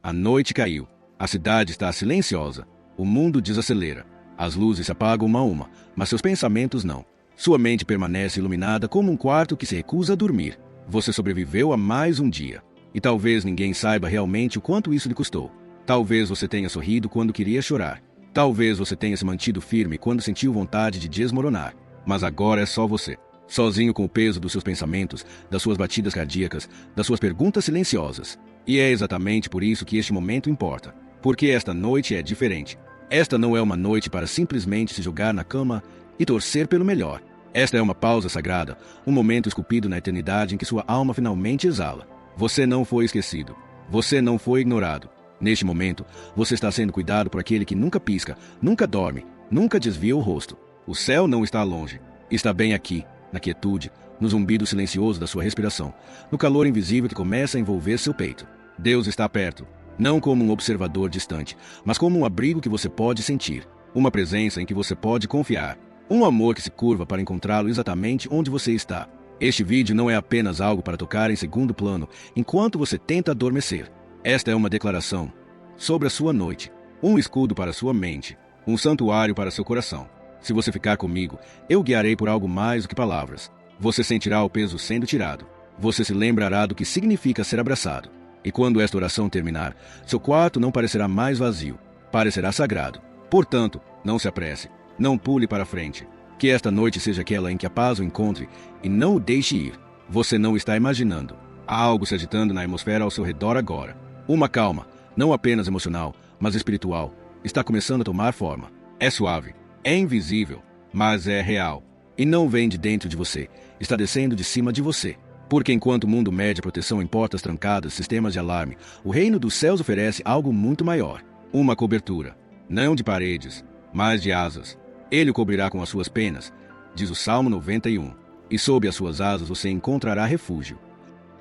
A noite caiu. A cidade está silenciosa. O mundo desacelera. As luzes se apagam uma a uma, mas seus pensamentos não. Sua mente permanece iluminada como um quarto que se recusa a dormir. Você sobreviveu a mais um dia. E talvez ninguém saiba realmente o quanto isso lhe custou. Talvez você tenha sorrido quando queria chorar. Talvez você tenha se mantido firme quando sentiu vontade de desmoronar. Mas agora é só você. Sozinho com o peso dos seus pensamentos, das suas batidas cardíacas, das suas perguntas silenciosas. E é exatamente por isso que este momento importa. Porque esta noite é diferente. Esta não é uma noite para simplesmente se jogar na cama e torcer pelo melhor. Esta é uma pausa sagrada, um momento esculpido na eternidade em que sua alma finalmente exala. Você não foi esquecido. Você não foi ignorado. Neste momento, você está sendo cuidado por aquele que nunca pisca, nunca dorme, nunca desvia o rosto. O céu não está longe. Está bem aqui, na quietude, no zumbido silencioso da sua respiração, no calor invisível que começa a envolver seu peito. Deus está perto, não como um observador distante, mas como um abrigo que você pode sentir, uma presença em que você pode confiar, um amor que se curva para encontrá-lo exatamente onde você está. Este vídeo não é apenas algo para tocar em segundo plano enquanto você tenta adormecer. Esta é uma declaração sobre a sua noite, um escudo para sua mente, um santuário para seu coração. Se você ficar comigo, eu guiarei por algo mais do que palavras. Você sentirá o peso sendo tirado. Você se lembrará do que significa ser abraçado. E quando esta oração terminar, seu quarto não parecerá mais vazio, parecerá sagrado. Portanto, não se apresse, não pule para frente. Que esta noite seja aquela em que a paz o encontre e não o deixe ir. Você não está imaginando. Há algo se agitando na atmosfera ao seu redor agora. Uma calma, não apenas emocional, mas espiritual, está começando a tomar forma. É suave, é invisível, mas é real. E não vem de dentro de você, está descendo de cima de você. Porque enquanto o mundo mede a proteção em portas trancadas, sistemas de alarme, o reino dos céus oferece algo muito maior. Uma cobertura, não de paredes, mas de asas. Ele o cobrirá com as suas penas, diz o Salmo 91. E sob as suas asas você encontrará refúgio.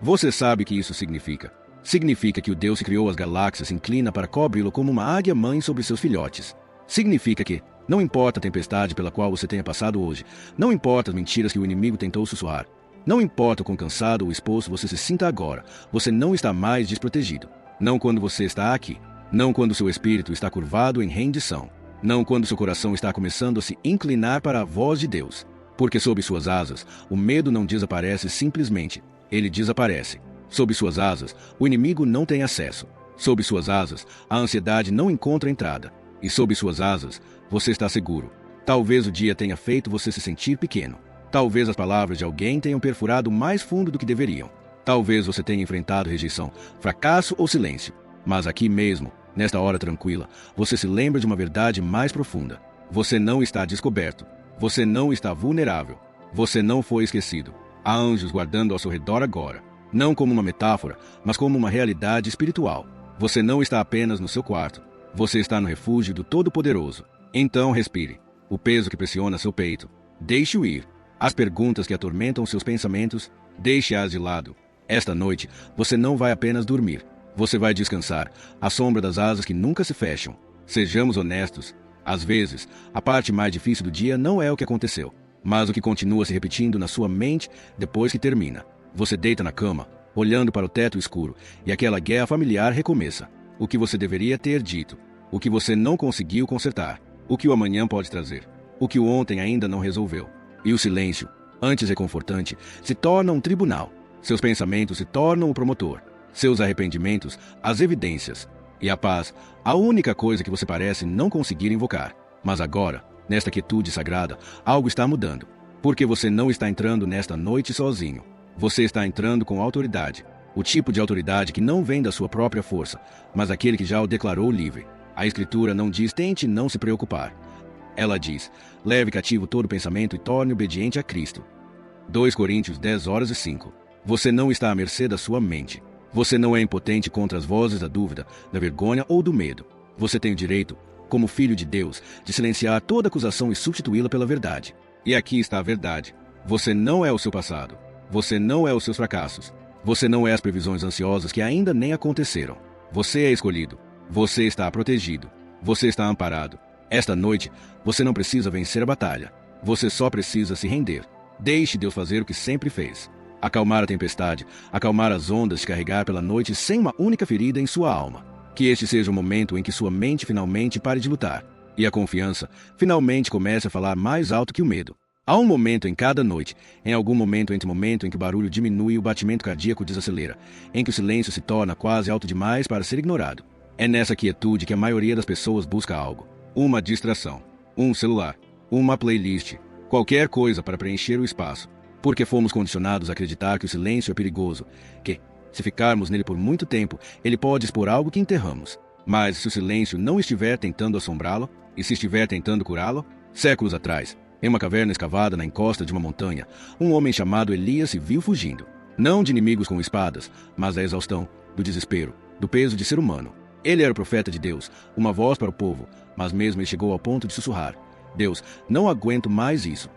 Você sabe o que isso significa. Significa que o Deus que criou as galáxias se inclina para cobri-lo como uma águia-mãe sobre seus filhotes. Significa que, não importa a tempestade pela qual você tenha passado hoje, não importa as mentiras que o inimigo tentou sussurrar, não importa o quão cansado ou exposto você se sinta agora, você não está mais desprotegido. Não quando você está aqui. Não quando seu espírito está curvado em rendição. Não quando seu coração está começando a se inclinar para a voz de Deus. Porque sob suas asas, o medo não desaparece simplesmente. Ele desaparece. Sob suas asas, o inimigo não tem acesso. Sob suas asas, a ansiedade não encontra entrada. E sob suas asas, você está seguro. Talvez o dia tenha feito você se sentir pequeno. Talvez as palavras de alguém tenham perfurado mais fundo do que deveriam. Talvez você tenha enfrentado rejeição, fracasso ou silêncio. Mas aqui mesmo, nesta hora tranquila, você se lembra de uma verdade mais profunda. Você não está descoberto. Você não está vulnerável. Você não foi esquecido. Há anjos guardando ao seu redor agora. Não como uma metáfora, mas como uma realidade espiritual. Você não está apenas no seu quarto. Você está no refúgio do Todo-Poderoso. Então respire. O peso que pressiona seu peito, deixe-o ir. As perguntas que atormentam seus pensamentos, deixe-as de lado. Esta noite, você não vai apenas dormir. Você vai descansar, à sombra das asas que nunca se fecham. Sejamos honestos. Às vezes, a parte mais difícil do dia não é o que aconteceu, mas o que continua se repetindo na sua mente depois que termina. Você deita na cama, olhando para o teto escuro, e aquela guerra familiar recomeça. O que você deveria ter dito, o que você não conseguiu consertar, o que o amanhã pode trazer, o que o ontem ainda não resolveu. E o silêncio, antes reconfortante, se torna um tribunal. Seus pensamentos se tornam o promotor. Seus arrependimentos, as evidências. E a paz, a única coisa que você parece não conseguir invocar. Mas agora, nesta quietude sagrada, algo está mudando. Porque você não está entrando nesta noite sozinho. Você está entrando com autoridade. O tipo de autoridade que não vem da sua própria força, mas aquele que já o declarou livre. A Escritura não diz tente não se preocupar. Ela diz, leve cativo todo pensamento e torne obediente a Cristo. 2 Coríntios 10:05. Você não está à mercê da sua mente. Você não é impotente contra as vozes da dúvida, da vergonha ou do medo. Você tem o direito, como filho de Deus, de silenciar toda acusação e substituí-la pela verdade. E aqui está a verdade. Você não é o seu passado. Você não é os seus fracassos. Você não é as previsões ansiosas que ainda nem aconteceram. Você é escolhido. Você está protegido. Você está amparado. Esta noite, você não precisa vencer a batalha. Você só precisa se render. Deixe Deus fazer o que sempre fez. Acalmar a tempestade, acalmar as ondas, te carregar pela noite sem uma única ferida em sua alma. Que este seja o momento em que sua mente finalmente pare de lutar, e a confiança finalmente comece a falar mais alto que o medo. Há um momento em cada noite, em algum momento entre o momento em que o barulho diminui e o batimento cardíaco desacelera, em que o silêncio se torna quase alto demais para ser ignorado. É nessa quietude que a maioria das pessoas busca algo. Uma distração, um celular, uma playlist, qualquer coisa para preencher o espaço. Porque fomos condicionados a acreditar que o silêncio é perigoso, que, se ficarmos nele por muito tempo, ele pode expor algo que enterramos. Mas se o silêncio não estiver tentando assombrá-lo, e se estiver tentando curá-lo, séculos atrás, em uma caverna escavada na encosta de uma montanha, um homem chamado Elias se viu fugindo. Não de inimigos com espadas, mas da exaustão, do desespero, do peso de ser humano. Ele era o profeta de Deus, uma voz para o povo, mas mesmo ele chegou ao ponto de sussurrar: Deus, não aguento mais isso.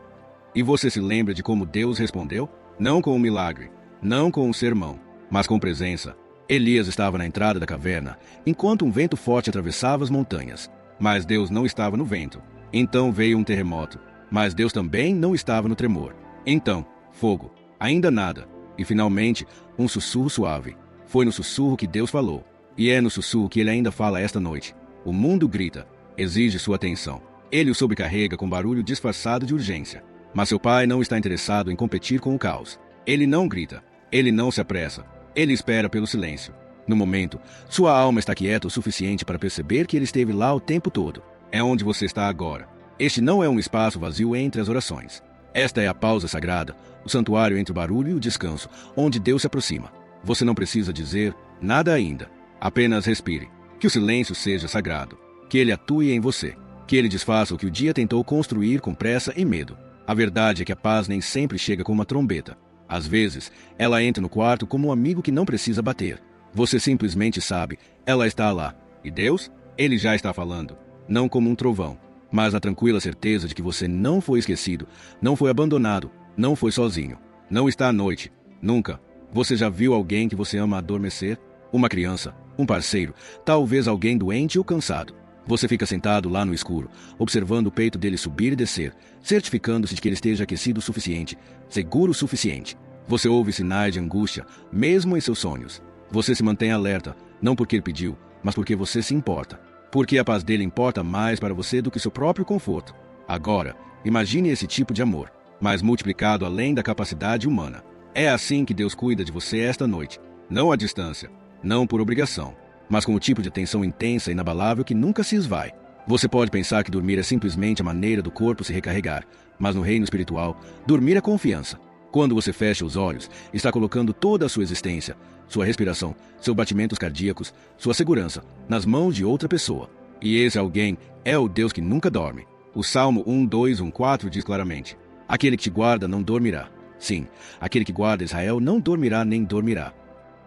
E você se lembra de como Deus respondeu? Não com um milagre, não com um sermão, mas com presença. Elias estava na entrada da caverna, enquanto um vento forte atravessava as montanhas. Mas Deus não estava no vento. Então veio um terremoto. Mas Deus também não estava no tremor. Então, fogo. Ainda nada. E finalmente, um sussurro suave. Foi no sussurro que Deus falou. E é no sussurro que ele ainda fala esta noite. O mundo grita. Exige sua atenção. Ele o sobrecarrega com barulho disfarçado de urgência. Mas seu pai não está interessado em competir com o caos. Ele não grita. Ele não se apressa. Ele espera pelo silêncio. No momento, sua alma está quieta o suficiente para perceber que ele esteve lá o tempo todo. É onde você está agora. Este não é um espaço vazio entre as orações. Esta é a pausa sagrada, o santuário entre o barulho e o descanso, onde Deus se aproxima. Você não precisa dizer nada ainda. Apenas respire. Que o silêncio seja sagrado. Que ele atue em você. Que ele desfaça o que o dia tentou construir com pressa e medo. A verdade é que a paz nem sempre chega com uma trombeta. Às vezes, ela entra no quarto como um amigo que não precisa bater. Você simplesmente sabe, ela está lá. E Deus? Ele já está falando. Não como um trovão, mas a tranquila certeza de que você não foi esquecido, não foi abandonado, não foi sozinho. Não está à noite. Nunca. Você já viu alguém que você ama adormecer? Uma criança, um parceiro, talvez alguém doente ou cansado. Você fica sentado lá no escuro, observando o peito dele subir e descer, certificando-se de que ele esteja aquecido o suficiente, seguro o suficiente. Você ouve sinais de angústia, mesmo em seus sonhos. Você se mantém alerta, não porque ele pediu, mas porque você se importa. Porque a paz dele importa mais para você do que seu próprio conforto. Agora, imagine esse tipo de amor, mas multiplicado além da capacidade humana. É assim que Deus cuida de você esta noite. Não à distância, não por obrigação, mas com o tipo de atenção intensa e inabalável que nunca se esvai. Você pode pensar que dormir é simplesmente a maneira do corpo se recarregar, mas no reino espiritual, dormir é confiança. Quando você fecha os olhos, está colocando toda a sua existência, sua respiração, seus batimentos cardíacos, sua segurança, nas mãos de outra pessoa. E esse alguém é o Deus que nunca dorme. O Salmo 1:2-1:4 diz claramente: aquele que te guarda não dormirá. Sim, aquele que guarda Israel não dormirá nem dormirá.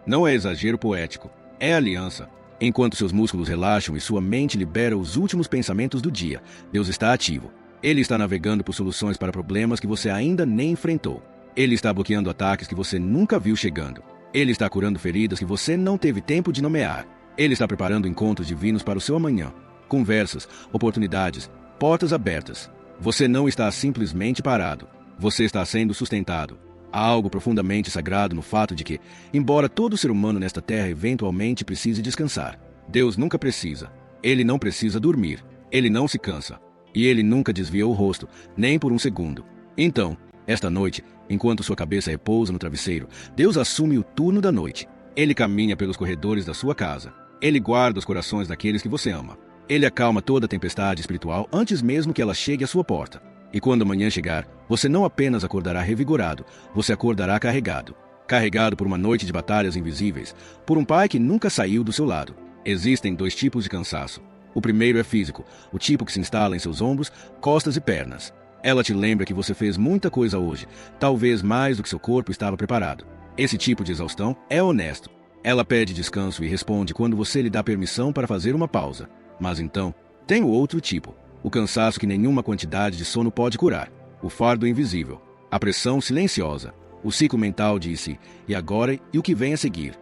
Não é exagero poético, é aliança. Enquanto seus músculos relaxam e sua mente libera os últimos pensamentos do dia, Deus está ativo. Ele está navegando por soluções para problemas que você ainda nem enfrentou. Ele está bloqueando ataques que você nunca viu chegando. Ele está curando feridas que você não teve tempo de nomear. Ele está preparando encontros divinos para o seu amanhã. Conversas, oportunidades, portas abertas. Você não está simplesmente parado. Você está sendo sustentado. Há algo profundamente sagrado no fato de que, embora todo ser humano nesta terra eventualmente precise descansar, Deus nunca precisa. Ele não precisa dormir. Ele não se cansa. E ele nunca desvia o rosto, nem por um segundo. Então, esta noite, enquanto sua cabeça repousa no travesseiro, Deus assume o turno da noite. Ele caminha pelos corredores da sua casa. Ele guarda os corações daqueles que você ama. Ele acalma toda a tempestade espiritual antes mesmo que ela chegue à sua porta. E quando a manhã chegar, você não apenas acordará revigorado, você acordará carregado. Carregado por uma noite de batalhas invisíveis, por um pai que nunca saiu do seu lado. Existem dois tipos de cansaço. O primeiro é físico, o tipo que se instala em seus ombros, costas e pernas. Ela te lembra que você fez muita coisa hoje, talvez mais do que seu corpo estava preparado. Esse tipo de exaustão é honesto. Ela pede descanso e responde quando você lhe dá permissão para fazer uma pausa. Mas então, tem o outro tipo. O cansaço que nenhuma quantidade de sono pode curar. O fardo invisível. A pressão silenciosa. O ciclo mental disse, e agora e o que vem a seguir.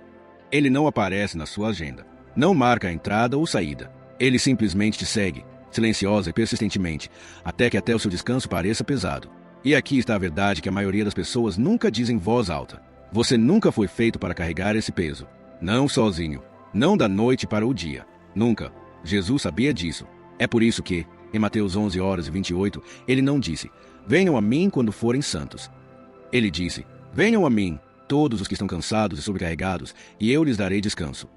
Ele não aparece na sua agenda. Não marca a entrada ou saída. Ele simplesmente te segue, silenciosa e persistentemente, até o seu descanso pareça pesado. E aqui está a verdade que a maioria das pessoas nunca diz em voz alta. Você nunca foi feito para carregar esse peso. Não sozinho. não da noite para o dia. Nunca. Jesus sabia disso. É por isso que, em Mateus 11:28, ele não disse: venham a mim quando forem santos. Ele disse: venham a mim, todos os que estão cansados e sobrecarregados, e eu lhes darei descanso.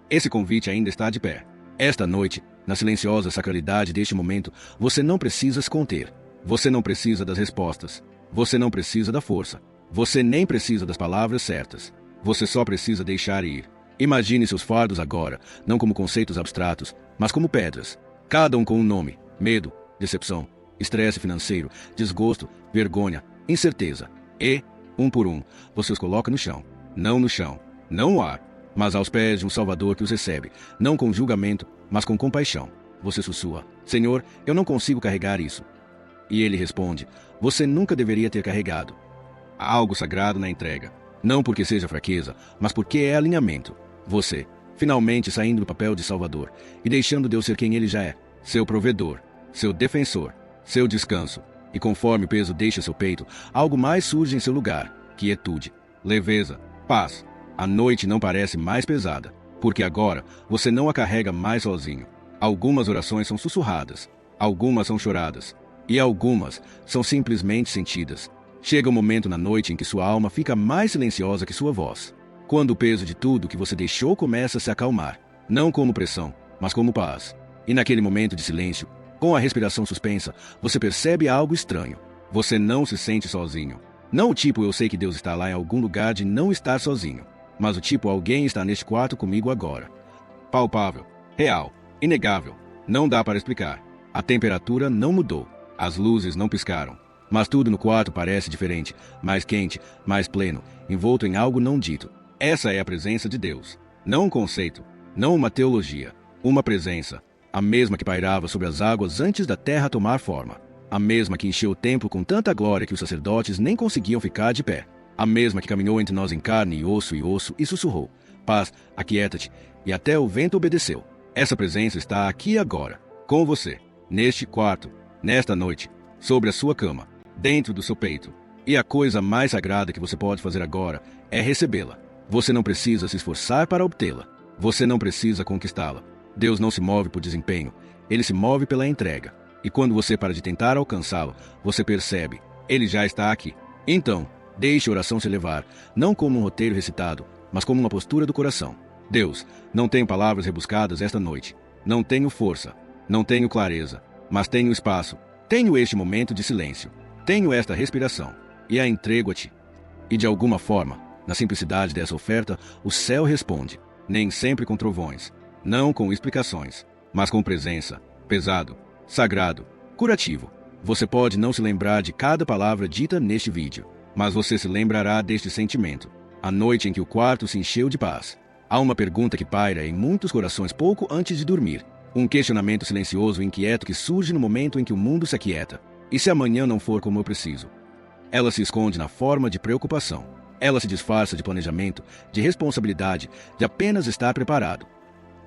Esse convite ainda está de pé. Esta noite, na silenciosa sacralidade deste momento, você não precisa se conter. Você não precisa das respostas. Você não precisa da força. Você nem precisa das palavras certas. Você só precisa deixar ir. Imagine seus fardos agora, não como conceitos abstratos, mas como pedras. Cada um com um nome: medo, decepção, estresse financeiro, desgosto, vergonha, incerteza. E, um por um, você os coloca no chão. Não no chão, não no ar, mas aos pés de um Salvador que os recebe, não com julgamento, mas com compaixão. Você sussurra: Senhor, eu não consigo carregar isso. E ele responde: você nunca deveria ter carregado. Há algo sagrado na entrega. Não porque seja fraqueza, mas porque é alinhamento. Você, finalmente saindo do papel de Salvador e deixando Deus ser quem ele já é, seu provedor, seu defensor, seu descanso. E conforme o peso deixa seu peito, algo mais surge em seu lugar: quietude, leveza, paz. A noite não parece mais pesada, porque agora você não a carrega mais sozinho. Algumas orações são sussurradas, algumas são choradas, e algumas são simplesmente sentidas. Chega um momento na noite em que sua alma fica mais silenciosa que sua voz. Quando o peso de tudo que você deixou começa a se acalmar, não como pressão, mas como paz. E naquele momento de silêncio, com a respiração suspensa, você percebe algo estranho. Você não se sente sozinho. Não o tipo eu sei que Deus está lá em algum lugar de não estar sozinho, mas o tipo alguém está neste quarto comigo agora. Palpável, real, inegável. Não dá para explicar. A temperatura não mudou. As luzes não piscaram. Mas tudo no quarto parece diferente, mais quente, mais pleno, envolto em algo não dito. Essa é a presença de Deus. Não um conceito, não uma teologia. Uma presença. A mesma que pairava sobre as águas antes da terra tomar forma. A mesma que encheu o templo com tanta glória que os sacerdotes nem conseguiam ficar de pé. A mesma que caminhou entre nós em carne e osso e sussurrou: paz, aquieta-te, e até o vento obedeceu. Essa presença está aqui agora, com você, neste quarto, nesta noite, sobre a sua cama, dentro do seu peito. E a coisa mais sagrada que você pode fazer agora é recebê-la. Você não precisa se esforçar para obtê-la. Você não precisa conquistá-la. Deus não se move por desempenho, ele se move pela entrega. E quando você para de tentar alcançá-lo, você percebe: ele já está aqui. Então, deixe a oração se levar, não como um roteiro recitado, mas como uma postura do coração. Deus, não tenho palavras rebuscadas esta noite. Não tenho força, não tenho clareza, mas tenho espaço. Tenho este momento de silêncio. Tenho esta respiração. E a entrego a ti. E de alguma forma, na simplicidade dessa oferta, o céu responde. Nem sempre com trovões, não com explicações, mas com presença, pesado, sagrado, curativo. Você pode não se lembrar de cada palavra dita neste vídeo, mas você se lembrará deste sentimento. A noite em que o quarto se encheu de paz. Há uma pergunta que paira em muitos corações pouco antes de dormir. Um questionamento silencioso e inquieto que surge no momento em que o mundo se aquieta. E se amanhã não for como eu preciso? Ela se esconde na forma de preocupação. Ela se disfarça de planejamento, de responsabilidade, de apenas estar preparado.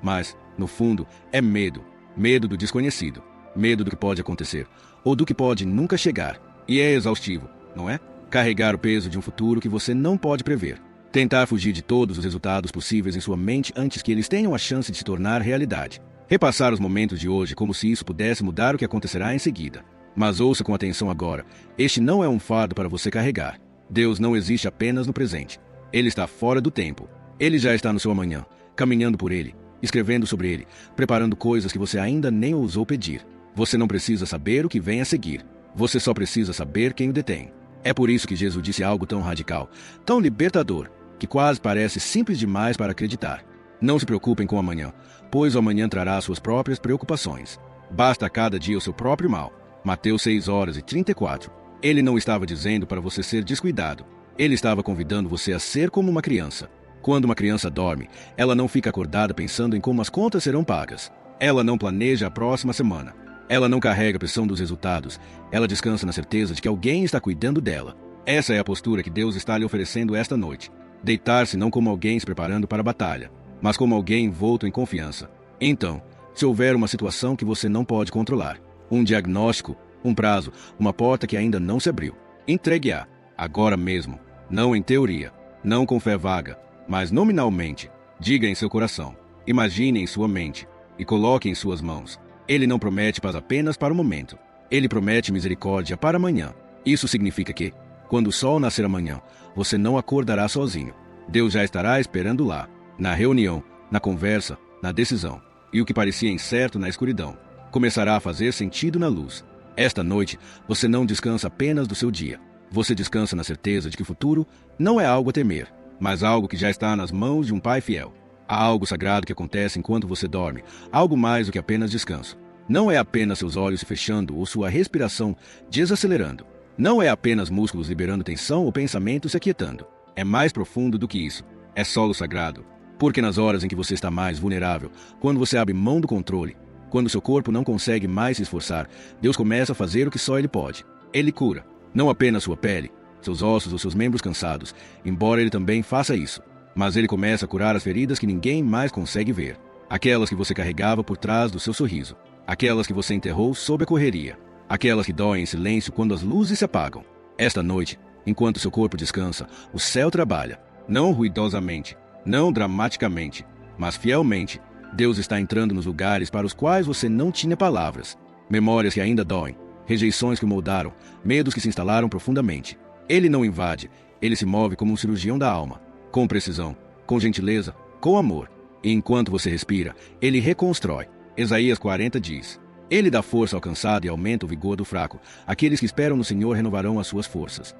Mas, no fundo, é medo. Medo do desconhecido. Medo do que pode acontecer, ou do que pode nunca chegar. E é exaustivo, não é? Carregar o peso de um futuro que você não pode prever. Tentar fugir de todos os resultados possíveis em sua mente antes que eles tenham a chance de se tornar realidade. Repassar os momentos de hoje como se isso pudesse mudar o que acontecerá em seguida. Mas ouça com atenção agora. Este não é um fardo para você carregar. Deus não existe apenas no presente. Ele está fora do tempo. Ele já está no seu amanhã, caminhando por ele, escrevendo sobre ele, preparando coisas que você ainda nem ousou pedir. Você não precisa saber o que vem a seguir. Você só precisa saber quem o detém. É por isso que Jesus disse algo tão radical, tão libertador, que quase parece simples demais para acreditar. Não se preocupem com o amanhã, pois o amanhã trará suas próprias preocupações. Basta a cada dia o seu próprio mal. Mateus 6:34. Ele não estava dizendo para você ser descuidado. Ele estava convidando você a ser como uma criança. Quando uma criança dorme, ela não fica acordada pensando em como as contas serão pagas. Ela não planeja a próxima semana. Ela não carrega a pressão dos resultados. Ela descansa na certeza de que alguém está cuidando dela. Essa é a postura que Deus está lhe oferecendo esta noite. Deitar-se não como alguém se preparando para a batalha, mas como alguém envolto em confiança. Então, se houver uma situação que você não pode controlar, um diagnóstico, um prazo, uma porta que ainda não se abriu, entregue-a, agora mesmo. Não em teoria, não com fé vaga, mas nominalmente. Diga em seu coração: Imagine em sua mente e coloque em suas mãos. Ele não promete paz apenas para o momento. Ele promete misericórdia para amanhã. Isso significa que, quando o sol nascer amanhã, você não acordará sozinho. Deus já estará esperando lá, na reunião, na conversa, na decisão. E o que parecia incerto na escuridão começará a fazer sentido na luz. Esta noite, você não descansa apenas do seu dia. Você descansa na certeza de que o futuro não é algo a temer, mas algo que já está nas mãos de um Pai fiel. Há algo sagrado que acontece enquanto você dorme, algo mais do que apenas descanso. Não é apenas seus olhos se fechando ou sua respiração desacelerando. Não é apenas músculos liberando tensão ou pensamentos se aquietando. É mais profundo do que isso. É solo sagrado. Porque nas horas em que você está mais vulnerável, quando você abre mão do controle, quando seu corpo não consegue mais se esforçar, Deus começa a fazer o que só Ele pode. Ele cura, não apenas sua pele, seus ossos ou seus membros cansados, embora Ele também faça isso. Mas Ele começa a curar as feridas que ninguém mais consegue ver. Aquelas que você carregava por trás do seu sorriso. Aquelas que você enterrou sob a correria. Aquelas que doem em silêncio quando as luzes se apagam. Esta noite, enquanto seu corpo descansa, o céu trabalha. Não ruidosamente, não dramaticamente, mas fielmente. Deus está entrando nos lugares para os quais você não tinha palavras. Memórias que ainda doem, rejeições que o moldaram, medos que se instalaram profundamente. Ele não invade, ele se move como um cirurgião da alma, com precisão, com gentileza, com amor. E enquanto você respira, ele reconstrói. Isaías 40 diz: Ele dá força ao cansado e aumenta o vigor do fraco. Aqueles que esperam no Senhor renovarão as suas forças.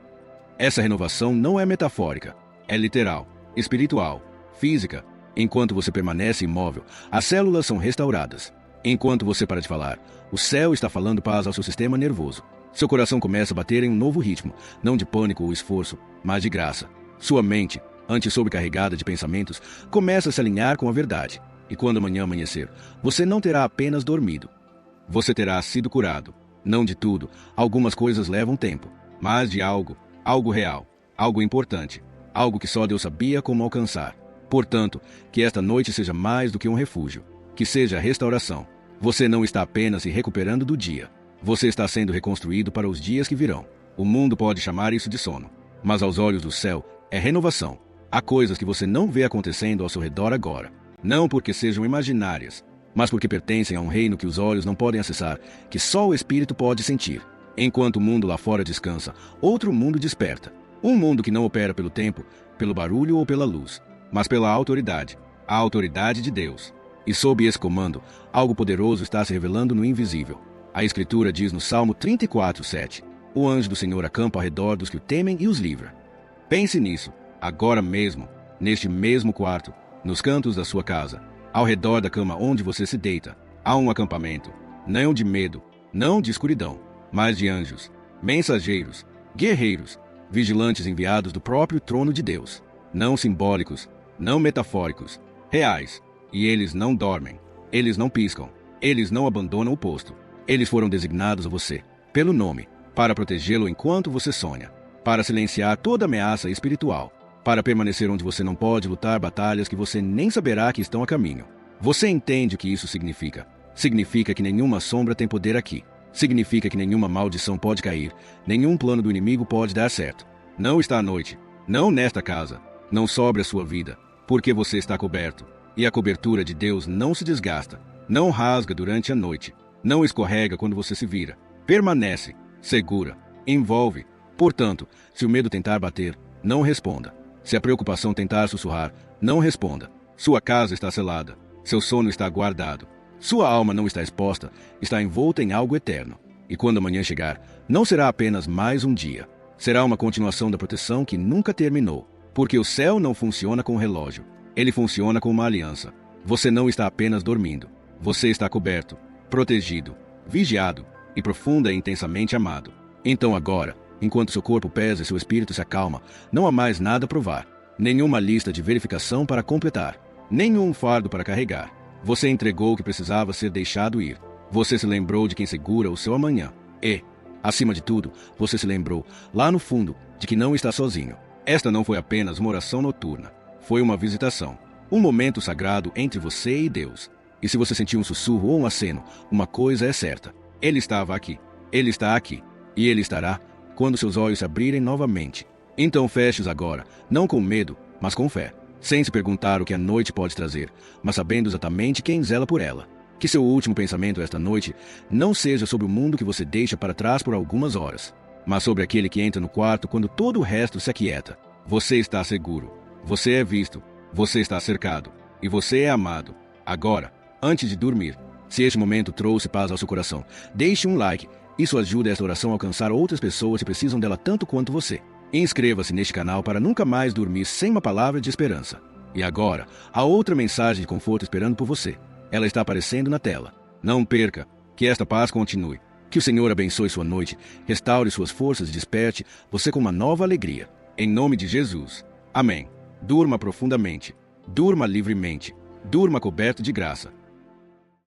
Essa renovação não é metafórica, é literal, espiritual, física. Enquanto você permanece imóvel, as células são restauradas. Enquanto você para de falar, o céu está falando paz ao seu sistema nervoso. Seu coração começa a bater em um novo ritmo, não de pânico ou esforço, mas de graça. Sua mente, antes sobrecarregada de pensamentos, começa a se alinhar com a verdade. E quando amanhã amanhecer, você não terá apenas dormido. Você terá sido curado. Não de tudo, algumas coisas levam tempo, mas de algo real, algo importante, algo que só Deus sabia como alcançar. Portanto, que esta noite seja mais do que um refúgio, que seja restauração. Você não está apenas se recuperando do dia. Você está sendo reconstruído para os dias que virão. O mundo pode chamar isso de sono, mas aos olhos do céu é renovação. Há coisas que você não vê acontecendo ao seu redor agora. Não porque sejam imaginárias, mas porque pertencem a um reino que os olhos não podem acessar, que só o espírito pode sentir. Enquanto o mundo lá fora descansa, outro mundo desperta. Um mundo que não opera pelo tempo, pelo barulho ou pela luz, mas pela autoridade, a autoridade de Deus. E sob esse comando, algo poderoso está se revelando no invisível. A Escritura diz no Salmo 34:7: O anjo do Senhor acampa ao redor dos que o temem e os livra. Pense nisso, agora mesmo, neste mesmo quarto, nos cantos da sua casa, ao redor da cama onde você se deita, há um acampamento, não de medo, não de escuridão, mas de anjos, mensageiros, guerreiros, vigilantes enviados do próprio trono de Deus, não simbólicos, não metafóricos, reais. E eles não dormem, eles não piscam, eles não abandonam o posto. Eles foram designados a você, pelo nome, para protegê-lo enquanto você sonha, para silenciar toda ameaça espiritual, para permanecer onde você não pode lutar batalhas que você nem saberá que estão a caminho. Você entende o que isso significa? Significa que nenhuma sombra tem poder aqui. Significa que nenhuma maldição pode cair, nenhum plano do inimigo pode dar certo. Não está à noite, não nesta casa, não sobre a sua vida, porque você está coberto. E a cobertura de Deus não se desgasta, não rasga durante a noite, não escorrega quando você se vira. Permanece, segura, envolve. Portanto, se o medo tentar bater, não responda. Se a preocupação tentar sussurrar, não responda. Sua casa está selada, seu sono está guardado. Sua alma não está exposta, está envolta em algo eterno. E quando amanhã chegar, não será apenas mais um dia. Será uma continuação da proteção que nunca terminou. Porque o céu não funciona com um relógio. Ele funciona com uma aliança. Você não está apenas dormindo. Você está coberto, protegido, vigiado e profunda e intensamente amado. Então agora, enquanto seu corpo pesa e seu espírito se acalma, não há mais nada a provar. Nenhuma lista de verificação para completar. Nenhum fardo para carregar. Você entregou o que precisava ser deixado ir. Você se lembrou de quem segura o seu amanhã. E, acima de tudo, você se lembrou, lá no fundo, de que não está sozinho. Esta não foi apenas uma oração noturna. Foi uma visitação, um momento sagrado entre você e Deus. E se você sentiu um sussurro ou um aceno, uma coisa é certa. Ele estava aqui. Ele está aqui. E ele estará quando seus olhos se abrirem novamente. Então feche-os agora, não com medo, mas com fé. sem se perguntar o que a noite pode trazer, mas sabendo exatamente quem zela por ela. Que seu último pensamento esta noite não seja sobre o mundo que você deixa para trás por algumas horas, mas sobre aquele que entra no quarto quando todo o resto se aquieta. Você está seguro, você é visto, você está cercado, e você é amado. Agora, antes de dormir, se este momento trouxe paz ao seu coração, deixe um like. Isso ajuda esta oração a alcançar outras pessoas que precisam dela tanto quanto você. Inscreva-se neste canal para nunca mais dormir sem uma palavra de esperança. E agora, há outra mensagem de conforto esperando por você. Ela está aparecendo na tela. Não perca, que esta paz continue. Que o Senhor abençoe sua noite, restaure suas forças e desperte você com uma nova alegria. Em nome de Jesus. Amém. Durma profundamente. Durma livremente. Durma coberto de graça.